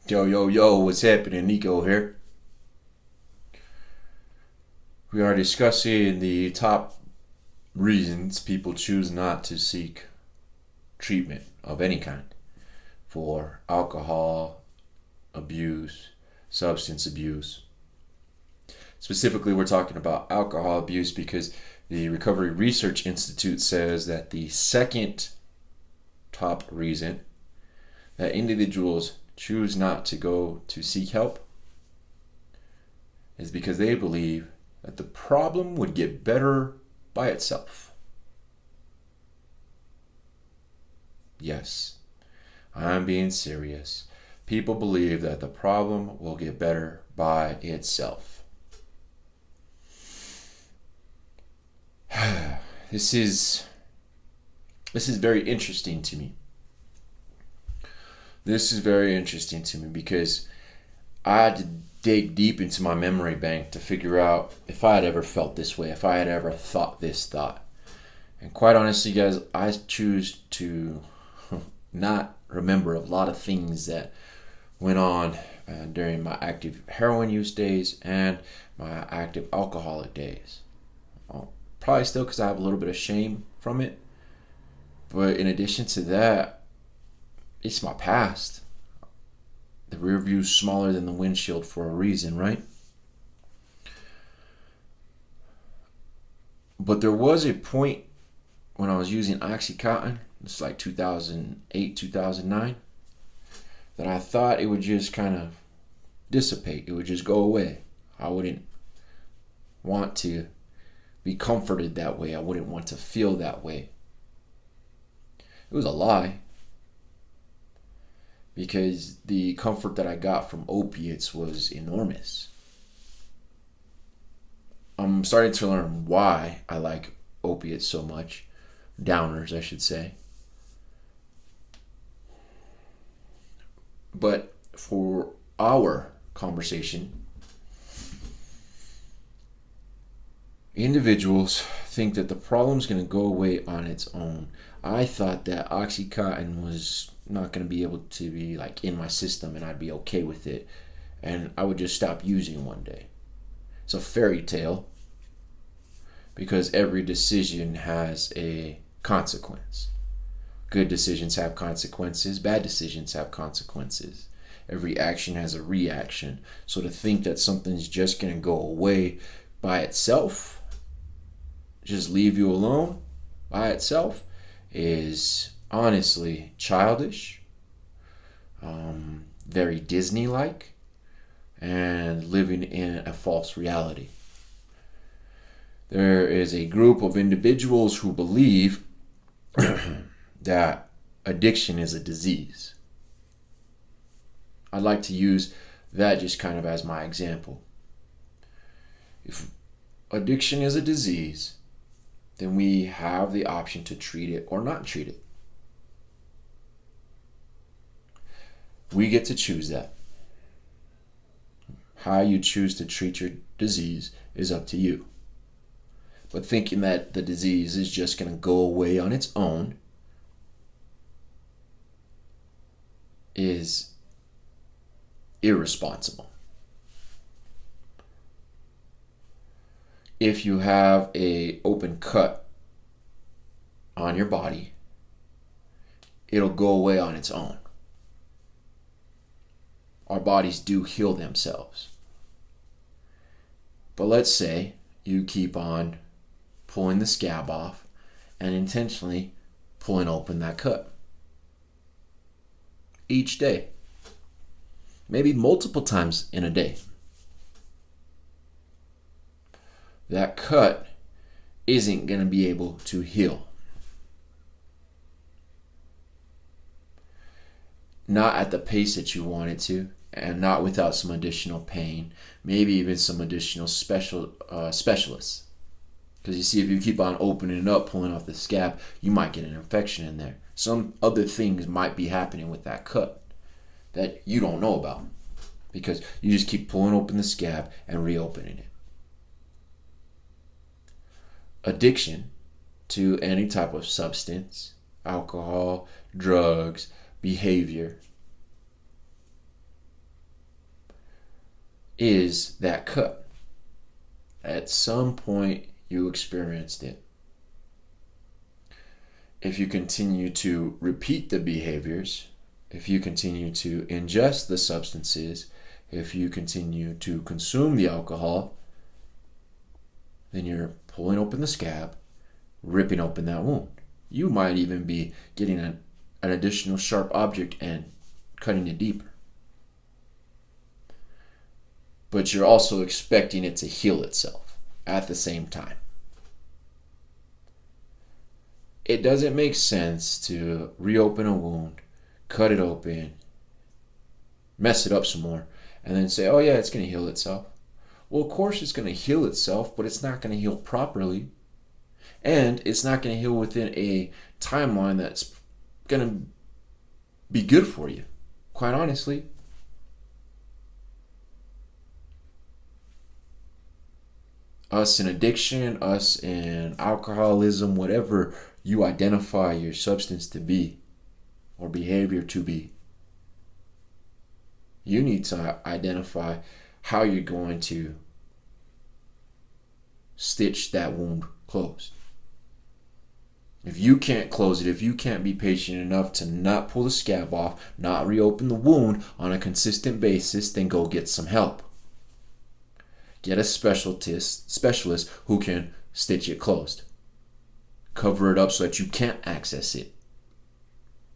Yo, what's happening? Nico here. We are discussing the top reasons people choose not to seek treatment of any kind for alcohol abuse, substance abuse. Specifically, we're talking about alcohol abuse because the Recovery Research Institute says that the second top reason that individuals choose not to go to seek help is because they believe that the problem would get better by itself. Yes, I'm being serious. People believe that the problem will get better by itself. This is very interesting to me. This is very interesting to me because I had to dig deep into my memory bank to figure out if I had ever felt this way, if I had ever thought this thought. And quite honestly, guys, I choose to not remember a lot of things that went on during my active heroin use days and my active alcoholic days. Probably still because I have a little bit of shame from it. But in addition to that, it's my past. The rear view's smaller than the windshield for a reason, right? But there was a point when I was using Oxycontin, it's like 2008, 2009, that I thought it would just kind of dissipate. It would just go away. I wouldn't want to be comforted that way. I wouldn't want to feel that way. It was a lie. Because the comfort that I got from opiates was enormous. I'm starting to learn why I like opiates so much. Downers, I should say. But for our conversation, individuals think that the problem's going to go away on its own. I thought that Oxycontin was not going to be able to be like in my system and I'd be okay with it and I would just stop using one day. It's a fairy tale because every decision has a consequence. Good decisions have consequences, bad decisions have consequences. Every action has a reaction. So to think that something's just going to go away by itself, just leave you alone by itself, is honestly childish, very Disney-like, and living in a false reality. There is a group of individuals who believe that addiction is a disease. I'd like to use that just kind of as my example. If addiction is a disease, then we have the option to treat it or not treat it. We get to choose that. How you choose to treat your disease is up to you. But thinking that the disease is just going to go away on its own is irresponsible. If you have an open cut on your body, it'll go away on its own. Our bodies do heal themselves. But let's say you keep on pulling the scab off and intentionally pulling open that cut each day, maybe multiple times in a day. That cut isn't going to be able to heal. Not at the pace that you want it to, and not without some additional pain, maybe even some additional specialists. Because you see, if you keep on opening it up, pulling off the scab, you might get an infection in there. Some other things might be happening with that cut that you don't know about because you just keep pulling open the scab and reopening it. Addiction to any type of substance, alcohol, drugs, behavior, is that cut. At some point, you experienced it. If you continue to repeat the behaviors, if you continue to ingest the substances, if you continue to consume the alcohol, then you're pulling open the scab, ripping open that wound. You might even be getting an additional sharp object and cutting it deeper. But you're also expecting it to heal itself at the same time. It doesn't make sense to reopen a wound, cut it open, mess it up some more, and then say, oh yeah, it's going to heal itself. Well, of course it's going to heal itself, but it's not going to heal properly. And it's not going to heal within a timeline that's going to be good for you, quite honestly. Us in addiction, us in alcoholism, whatever you identify your substance to be or behavior to be, you need to identify how you're going to stitch that wound closed. If you can't close it, if you can't be patient enough to not pull the scab off, not reopen the wound on a consistent basis, then go get some help. Get a specialist who can stitch it closed. Cover it up so that you can't access it.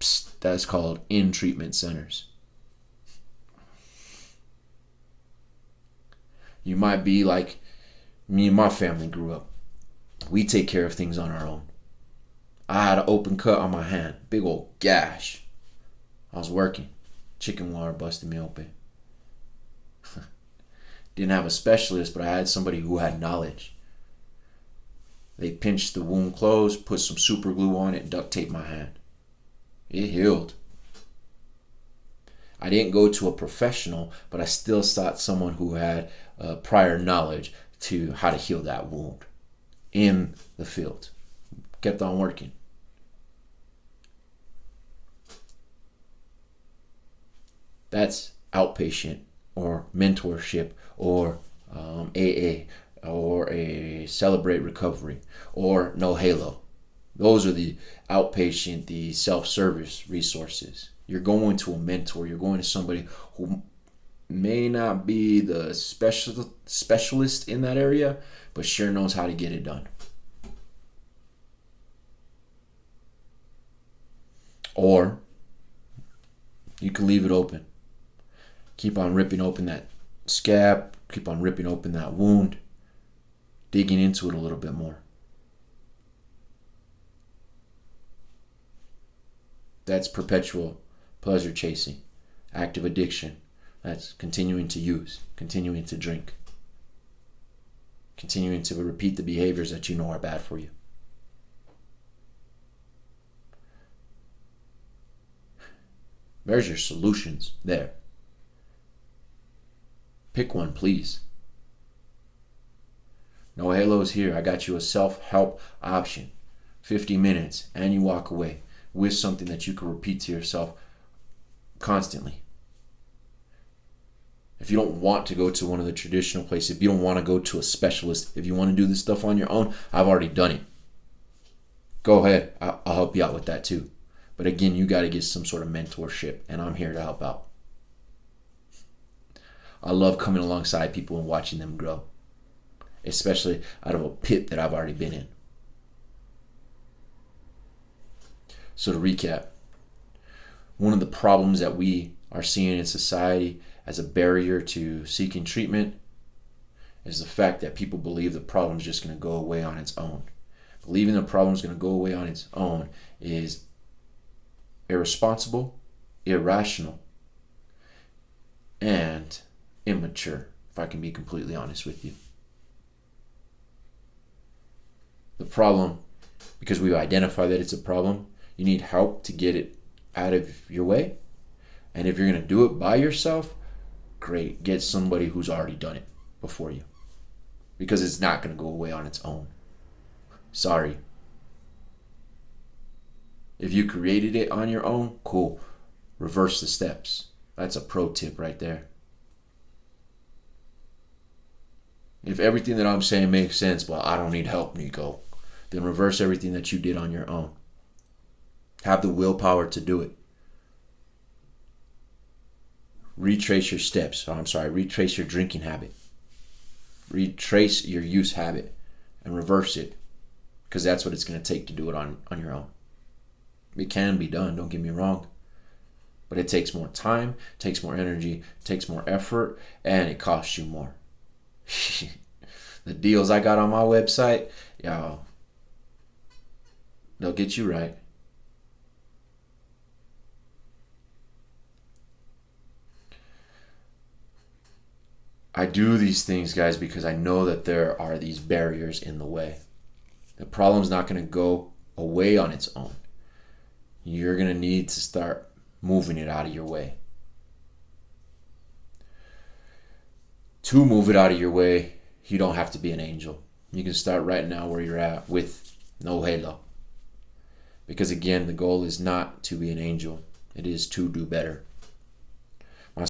Psst, that's called in-treatment centers. You might be like me and my family grew up. We take care of things on our own. I had an open cut on my hand, big old gash. I was working. Chicken wire busted me open. Didn't have a specialist, but I had somebody who had knowledge. They pinched the wound closed, put some super glue on it, duct taped my hand. It healed. I didn't go to a professional, but I still sought someone who had prior knowledge to how to heal that wound in the field. Kept on working. That's outpatient or mentorship or AA or a Celebrate Recovery or No Halo. Those are the outpatient, the self-service resources. You're going to a mentor. You're going to somebody who may not be the specialist in that area, but sure knows how to get it done. Or you can leave it open. Keep on ripping open that scab. Keep on ripping open that wound. Digging into it a little bit more. That's perpetual pleasure chasing. Active addiction. That's continuing to use. Continuing to drink. Continuing to repeat the behaviors that you know are bad for you. There's your solutions there. Pick one, please. No Halos here. I got you a self-help option. 50 minutes and you walk away with something that you can repeat to yourself constantly. If you don't want to go to one of the traditional places, if you don't want to go to a specialist, if you want to do this stuff on your own, I've already done it. Go ahead. I'll help you out with that too. But again, you got to get some sort of mentorship, and I'm here to help out. I love coming alongside people and watching them grow, especially out of a pit that I've already been in. So to recap, one of the problems that we are seeing in society as a barrier to seeking treatment is the fact that people believe the problem is just going to go away on its own. Believing the problem is going to go away on its own is irresponsible, irrational, and immature, if I can be completely honest with you. The problem, because we've identified that it's a problem, you need help to get it out of your way. And if you're going to do it by yourself, great. Get somebody who's already done it before you. Because it's not going to go away on its own. Sorry. If you created it on your own, cool. Reverse the steps. That's a pro tip right there. If everything that I'm saying makes sense, well, I don't need help, Nico, then reverse everything that you did on your own. Have the willpower to do it. Retrace your steps. Retrace your drinking habit. Retrace your use habit and reverse it, because that's what it's going to take to do it on your own. It can be done, don't get me wrong, but it takes more time, takes more energy, takes more effort, and it costs you more. The deals I got on my website, y'all, they'll get you right. I do these things, guys, because I know that there are these barriers in the way. The problem's not going to go away on its own. You're going to need to start moving it out of your way. To move it out of your way, you don't have to be an angel. You can start right now where you're at with no halo. Because again, the goal is not to be an angel. It is to do better.